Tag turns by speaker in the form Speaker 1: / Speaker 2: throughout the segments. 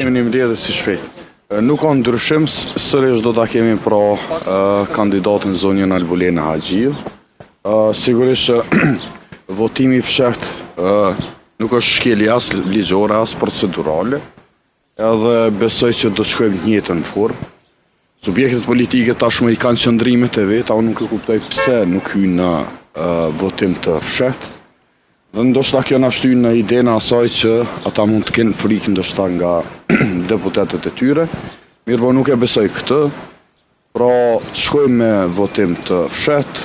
Speaker 1: Kemi një mbledhje si shpejt. Nuk ka ndryshim, sërish do ta kemi pra kandidatin zonjën Albulena Haxhiu. Sigurisht që votimi i fshehtë nuk është shkelje as ligjore, as procedurale, edhe besoj që do të shkojmë në njëjtën formë. Subjektet politike tashmë i kanë qëndrimet e veta, unë nuk e kuptoj pse nuk hyjnë në votim të fshehtë. Dhe ndoshta kjo na shtyn në idenë asaj që ata mund të kenë frikë ndoshta nga deputetët e tyre. Mirë, po nuk e besoj këtë. Pra, të shkojmë me votim të fshehtë.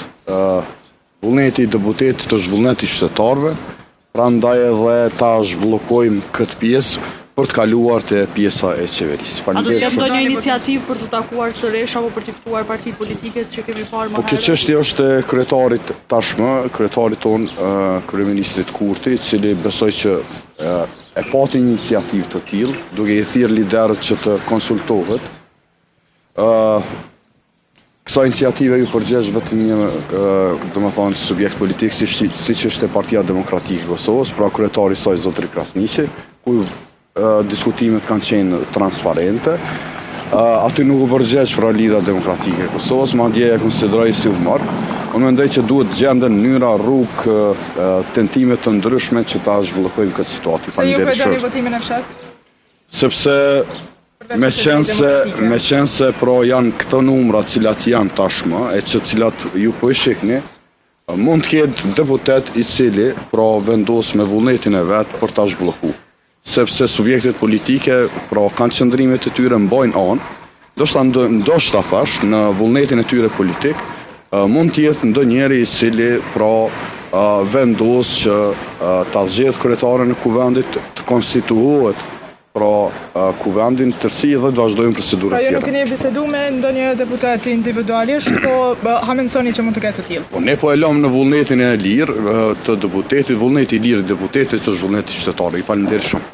Speaker 1: Vullneti i deputetit është vullneti i qytetarëve. Prandaj edhe ta zhbllokojmë këtë pjesë për të kaluar te pjesa e qeverisë.
Speaker 2: A do të ketë ndonjë iniciativë për të takuar sërish apo për të ftuar partitë politike që kemi parë më herët?
Speaker 1: Po kjo çështje është e kryetarit tashmë, kryetarit ton, kryeministrit Kurti, i cili besoj që e pati një iniciativë të tillë, duke i thirrë liderët që të konsultohet. Kësa iniciative ju përgjesh vetëm një, domethënë, subjekt politik, siç është Partia Demokratike e Kosovës, pra kryetari i saj zotri Krasniqi, ku diskutimet kanë qenë transparente. Aty nuk u përgjesh pra Lidha Demokratike e Kosovës, madje e konsideroj si humor. Unë mendoj që duhet gjenden mënyra, rrugë, tentime të ndryshme që ta zhvillojmë këtë situatë.
Speaker 3: Se ju përdorni votimin e fshehtë?
Speaker 1: Sepse me qenë se pra janë këto numra cilat janë tashmë, e që cilat ju po i shikni, mund të ketë deputet i cili pra vendos me vullnetin e vet për ta zhvilluar. Sepse subjektet politike pra kanë qëndrimet e tyre mbajnë anë, ndoshta thash në vullnetin e tyre politik, mund të jetë ndonjëri i cili pra vendos që ta zgjedh kryetarin e kuvendit, të konstituohet pra kuvendin tërësi dhe të vazhdojmë procedurën
Speaker 3: tjera. Pra ju nuk keni biseduar me ndonjë deputet individualisht, po hamendësoni që mund të ketë të tillë?
Speaker 1: Po ne po e lëm në vullnetin e lirë të deputetit, vullneti i lirë i deputetit është vullneti qytetarëve. I falenderoj shumë.